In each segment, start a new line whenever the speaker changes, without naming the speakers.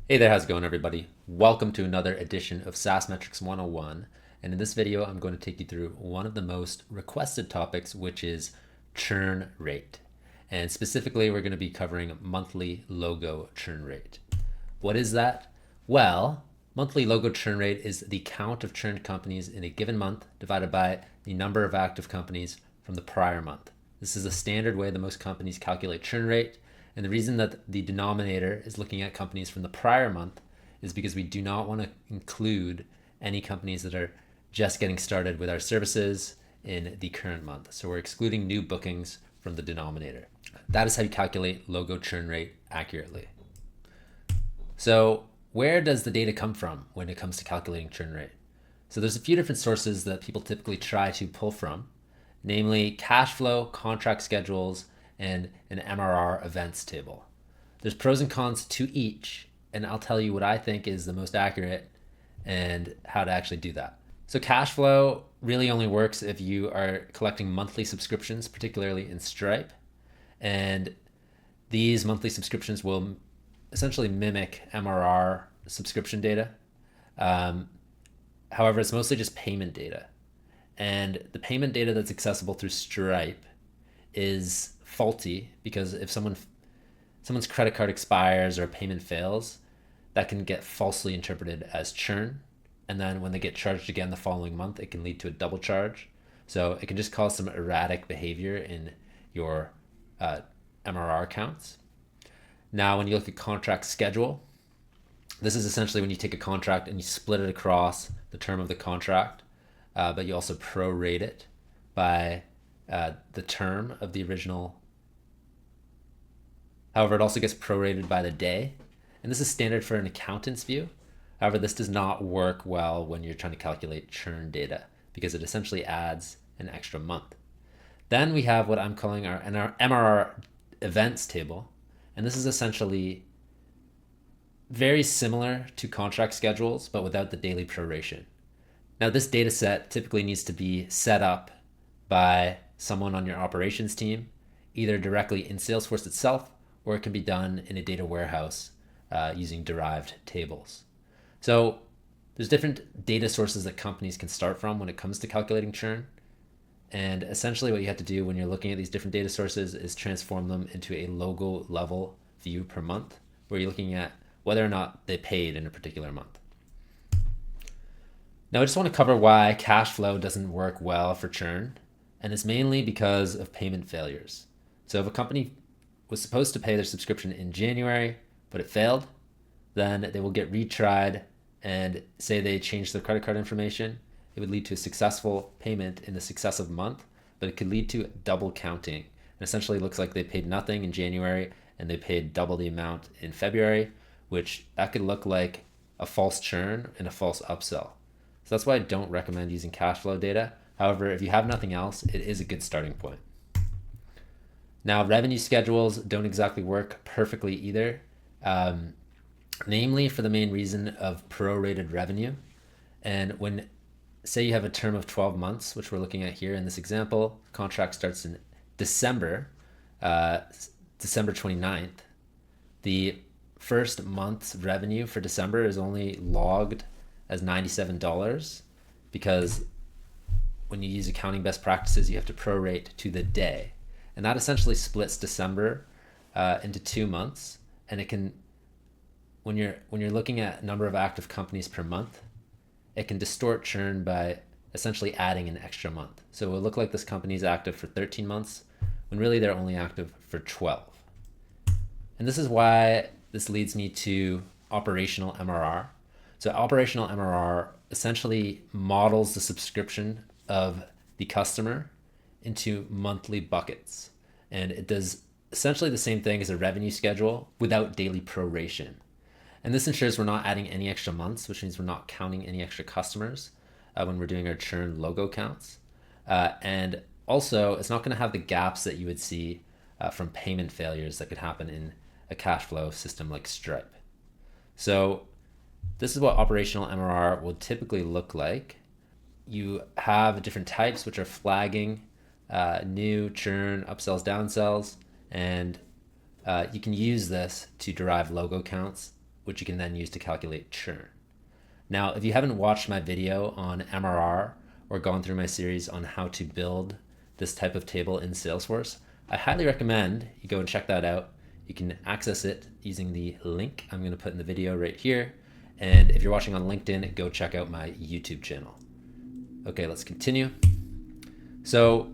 Hey there, how's it going, everybody? Welcome to another edition of SaaS Metrics 101. And in this video, I'm going to take you through one of the most requested topics, which is churn rate. And specifically, we're going to be covering monthly logo churn rate. What is that? Well, monthly logo churn rate is the count of churned companies in a given month divided by the number of active companies from the prior month. This is a standard way that most companies calculate churn rate. And the reason that the denominator is looking at companies from the prior month is because we do not want to include any companies that are just getting started with our services in the current month. So we're excluding new bookings from the denominator. That is how you calculate logo churn rate accurately. So where does the data come from when it comes to calculating churn rate? So there's a few different sources that people typically try to pull from, namely cash flow, contract schedules, and an MRR events table. There's pros and cons to each, and I'll tell you what I think is the most accurate and how to actually do that. So cash flow really only works if you are collecting monthly subscriptions, particularly in Stripe. And these monthly subscriptions will essentially mimic MRR subscription data. However, it's mostly just payment data. And the payment data that's accessible through Stripe is faulty because if someone's credit card expires or a payment fails, that can get falsely interpreted as churn. And then when they get charged again the following month, it can lead to a double charge. So it can just cause some erratic behavior in your MRR counts. Now, when you look at contract schedule, this is essentially when you take a contract and you split it across the term of the contract, but you also prorate it by the term of the original. However, it also gets prorated by the day. And this is standard for an accountant's view. However, this does not work well when you're trying to calculate churn data because it essentially adds an extra month. Then we have what I'm calling our MRR events table. And this is essentially very similar to contract schedules, but without the daily proration. Now, this data set typically needs to be set up by someone on your operations team, either directly in Salesforce itself, or it can be done in a data warehouse using derived tables. So there's different data sources that companies can start from when it comes to calculating churn. And essentially what you have to do when you're looking at these different data sources is transform them into a logo level view per month, where you're looking at whether or not they paid in a particular month. Now, I just want to cover why cash flow doesn't work well for churn, and it's mainly because of payment failures. So if a company was supposed to pay their subscription in January, but it failed, then they will get retried and say they changed their credit card information. It would lead to a successful payment in the successive month, but it could lead to double counting. It essentially looks like they paid nothing in January and they paid double the amount in February, which that could look like a false churn and a false upsell. So that's why I don't recommend using cash flow data. However, if you have nothing else, it is a good starting point. Now, revenue schedules don't exactly work perfectly either, namely for the main reason of prorated revenue. And when, say you have a term of 12 months, which we're looking at here in this example, contract starts in December 29th, the first month's revenue for December is only logged as $97 because when you use accounting best practices, you have to prorate to the day. And that essentially splits December into 2 months. And it can, when you're looking at number of active companies per month, it can distort churn by essentially adding an extra month. So it will look like this company is active for 13 months when really they're only active for 12. And this is why this leads me to operational MRR. So operational MRR essentially models the subscription of the customer into monthly buckets. And it does essentially the same thing as a revenue schedule without daily proration. And this ensures we're not adding any extra months, which means we're not counting any extra customers when we're doing our churn logo counts. And also, it's not going to have the gaps that you would see from payment failures that could happen in a cash flow system like Stripe. So this is what operational MRR will typically look like. You have different types, which are flagging, new, churn, upsells, downsells, and you can use this to derive logo counts which you can then use to calculate churn. Now, if you haven't watched my video on MRR or gone through my series on how to build this type of table in Salesforce, I highly recommend you go and check that out. You can access it using the link I'm going to put in the video right here. And if you're watching on LinkedIn, go check out my YouTube channel. Okay, let's continue. So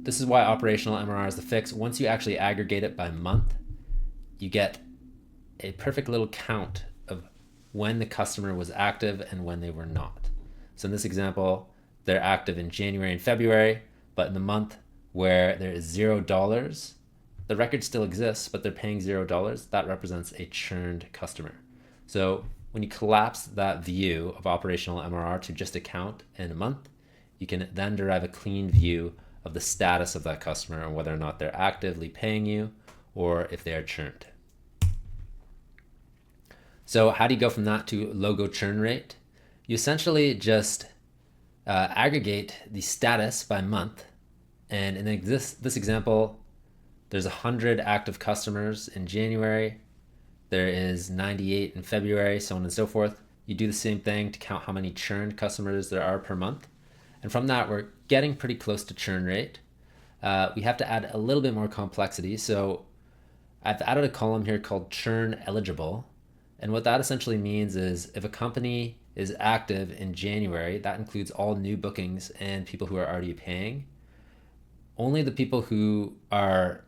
this is why operational MRR is the fix. Once you actually aggregate it by month, you get a perfect little count of when the customer was active and when they were not. So in this example, they're active in January and February, but in the month where there is $0, the record still exists, but they're paying $0. That represents a churned customer. So when you collapse that view of operational MRR to just a count and a month, you can then derive a clean view of the status of that customer and whether or not they're actively paying you or if they are churned. So how do you go from that to logo churn rate? You essentially just aggregate the status by month. And in this example, there's 100 active customers in January. There is 98 in February, so on and so forth. You do the same thing to count how many churned customers there are per month. And from that, we're getting pretty close to churn rate. We have to add a little bit more complexity. So I've added a column here called churn eligible. And what that essentially means is if a company is active in January, that includes all new bookings and people who are already paying. Only the people who are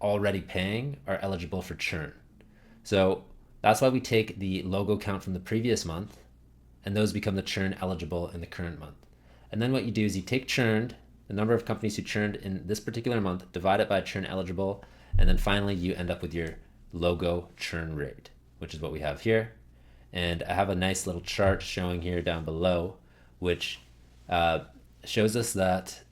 already paying are eligible for churn. So that's why we take the logo count from the previous month, and those become the churn eligible in the current month. And then what you do is you take churned, the number of companies who churned in this particular month, divide it by churn eligible, and then finally you end up with your logo churn rate, which is what we have here. And I have a nice little chart showing here down below, which shows us that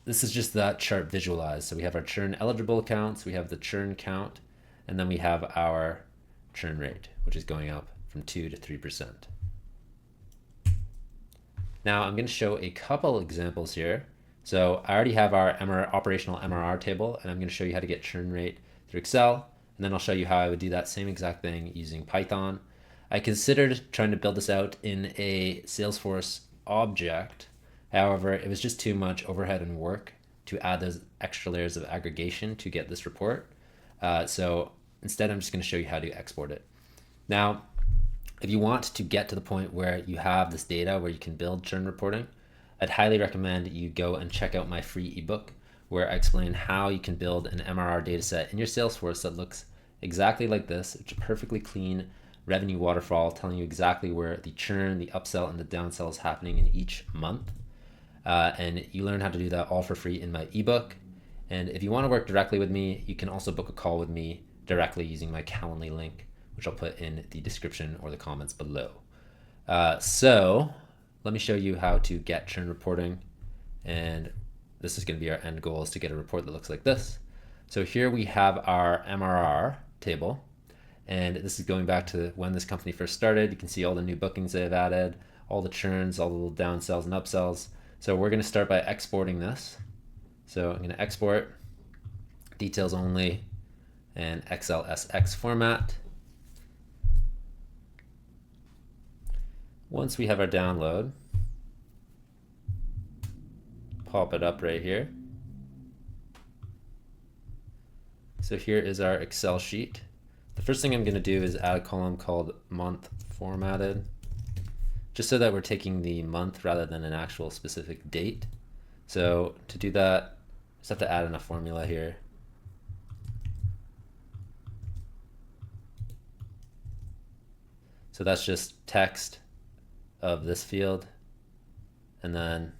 this is just that chart visualized. So we have our churn eligible accounts, we have the churn count, and then we have our churn rate, which is going up from 2 to 3%. Now I'm going to show a couple examples here. So I already have our operational MRR table, and I'm going to show you how to get churn rate through Excel. And then I'll show you how I would do that same exact thing using Python. I considered trying to build this out in a Salesforce object. However, it was just too much overhead and work to add those extra layers of aggregation to get this report. So instead, I'm just going to show you how to export it. Now, if you want to get to the point where you have this data where you can build churn reporting, I'd highly recommend you go and check out my free ebook where I explain how you can build an MRR dataset in your Salesforce that looks exactly like this. It's a perfectly clean revenue waterfall telling you exactly where the churn, the upsell, and the downsell is happening in each month. And you learn how to do that all for free in my ebook. And if you want to work directly with me, you can also book a call with me directly using my Calendly link, which I'll put in the description or the comments below. So let me show you how to get churn reporting. And this is going to be our end goal, is to get a report that looks like this. So here we have our MRR table. And this is going back to when this company first started. You can see all the new bookings they've added, all the churns, all the little downsells and upsells. So we're going to start by exporting this. So I'm going to export details only and XLSX format. Once we have our download, pop it up right here. So here is our Excel sheet. The first thing I'm going to do is add a column called month formatted, just so that we're taking the month rather than an actual specific date. So to do that, just have to add in a formula here. So that's just text of this field, and then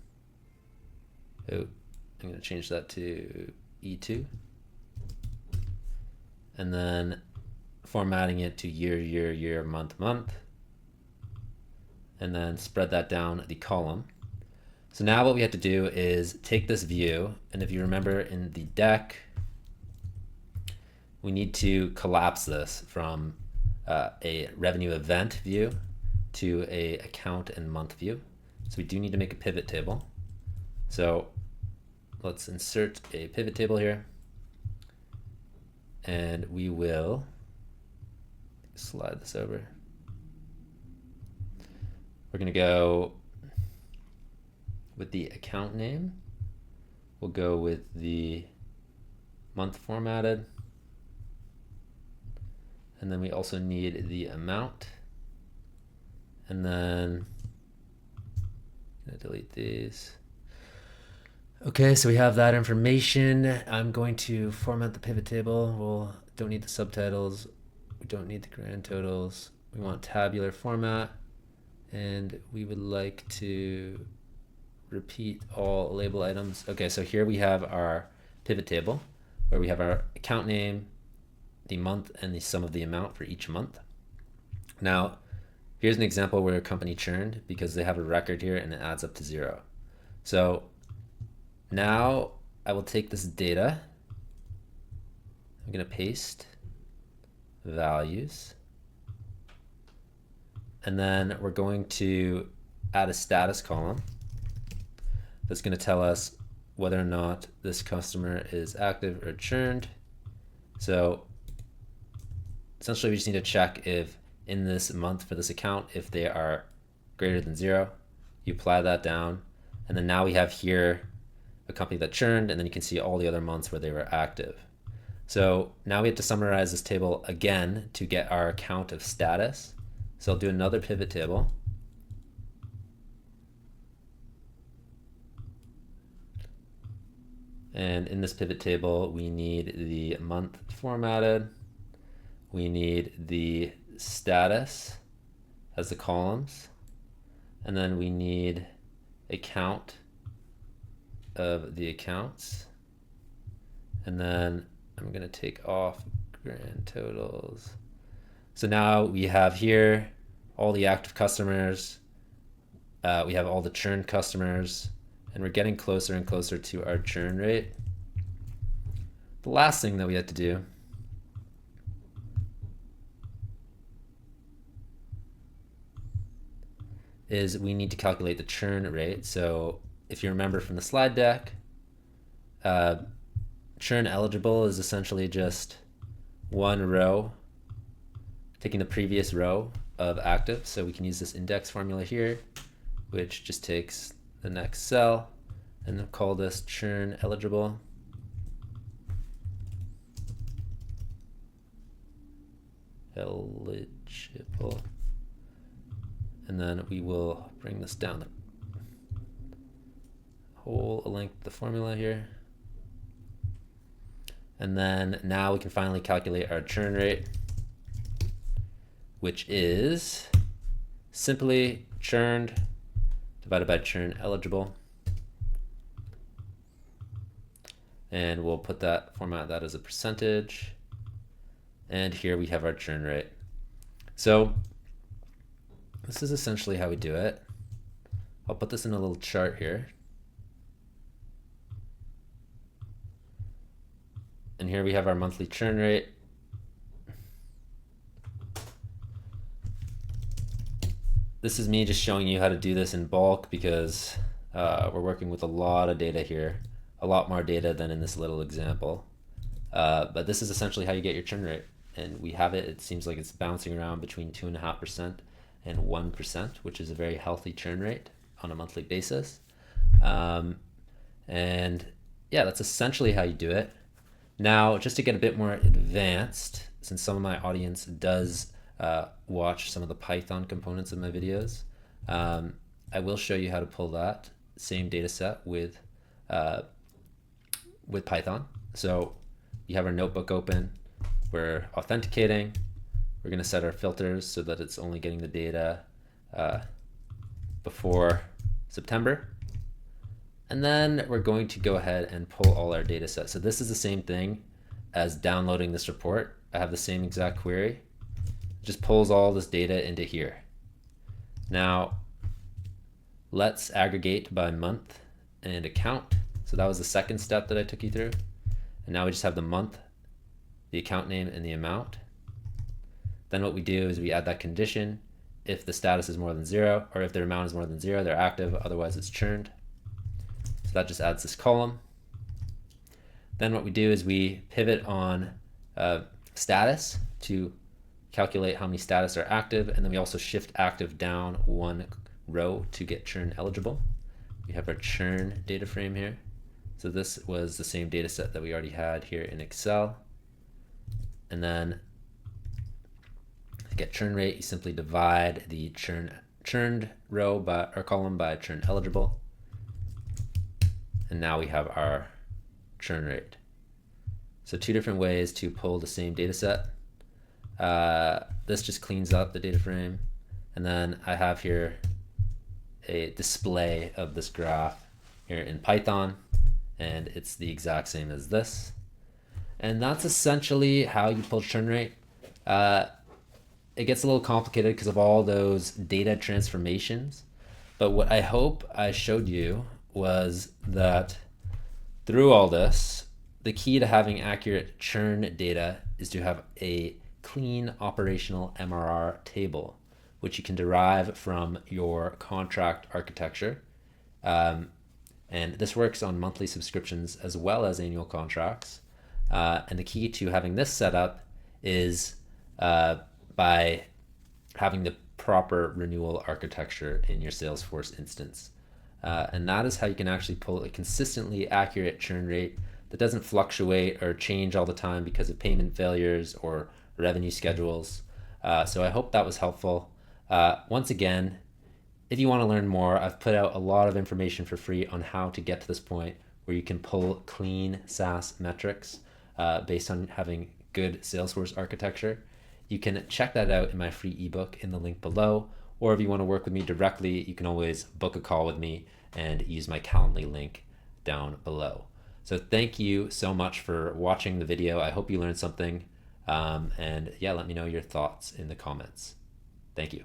I'm going to change that to E2, and then formatting it to year, year, year, month, month, and then spread that down the column. So now what we have to do is take this view, and if you remember in the deck, we need to collapse this from a revenue event view to a account and month view. So we do need to make a pivot table. So let's insert a pivot table here, and we will slide this over. We're going to go with the account name. We'll go with the month formatted. And then we also need the amount. And then I'm going to delete these. Okay, so we have that information. I'm going to format the pivot table. We'll don't need the subtitles. We don't need the grand totals. We want tabular format. And we would like to repeat all label items. Okay, so here we have our pivot table where we have our account name, the month, and the sum of the amount for each month. Now, here's an example where a company churned because they have a record here and it adds up to 0. So now I will take this data. I'm going to paste values. And then we're going to add a status column that's going to tell us whether or not this customer is active or churned. So essentially we just need to check if in this month for this account, if they are greater than 0, you apply that down. And then now we have here a company that churned, and then you can see all the other months where they were active. So now we have to summarize this table again to get our count of status. So I'll do another pivot table. And in this pivot table, we need the month formatted. We need the status as the columns. And then we need a count of the accounts. And then I'm going to take off grand totals. So now we have here all the active customers. We have all the churn customers, and we're getting closer and closer to our churn rate. The last thing that we had to do is we need to calculate the churn rate. So if you remember from the slide deck, churn eligible is essentially just one row taking the previous row of active. So we can use this index formula here, which just takes the next cell, and we'll call this churn eligible. Eligible. And then we will bring this down the whole length of the formula here. And then now we can finally calculate our churn rate, which is simply churned divided by churn eligible. And we'll put that, format that as a percentage. And here we have our churn rate. So this is essentially how we do it. I'll put this in a little chart here. And here we have our monthly churn rate. This is me just showing you how to do this in bulk because we're working with a lot of data here, a lot more data than in this little example. But this is essentially how you get your churn rate. And we have it, it seems like it's bouncing around between 2.5% and 1%, which is a very healthy churn rate on a monthly basis. And yeah, that's essentially how you do it. Now, just to get a bit more advanced, since some of my audience does watch some of the Python components of my videos, I will show you how to pull that same data set with Python. So you have our notebook open, we're authenticating, we're going to set our filters so that it's only getting the data before September. And then we're going to go ahead and pull all our data sets. So this is the same thing as downloading this report. I have the same exact query. It just pulls all this data into here. Now, let's aggregate by month and account. So that was the second step that I took you through. And now we just have the month, the account name, and the amount. Then what we do is we add that condition. If the status is more than 0, or if their amount is more than 0, they're active, otherwise it's churned. So that just adds this column. Then what we do is we pivot on status to calculate how many status are active, and then we also shift active down one row to get churn eligible. We have our churn data frame here. So this was the same data set that we already had here in Excel. And then to get churn rate, you simply divide the churned row by, or column by churn eligible. And now we have our churn rate. So two different ways to pull the same data set. This just cleans up the data frame. And then I have here a display of this graph here in Python, and it's the exact same as this. And that's essentially how you pull churn rate. It gets a little complicated because of all those data transformations. But what I hope I showed you was that through all this, the key to having accurate churn data is to have a clean operational MRR table, which you can derive from your contract architecture. And this works on monthly subscriptions as well as annual contracts. And the key to having this set up is by having the proper renewal architecture in your Salesforce instance. And that is how you can actually pull a consistently accurate churn rate that doesn't fluctuate or change all the time because of payment failures or revenue schedules. So I hope that was helpful. Once again, if you want to learn more, I've put out a lot of information for free on how to get to this point where you can pull clean SaaS metrics based on having good Salesforce architecture. You can check that out in my free ebook in the link below, or if you want to work with me directly, you can always book a call with me and use my Calendly link down below. So thank you so much for watching the video. I hope you learned something. And yeah, let me know your thoughts in the comments. Thank you.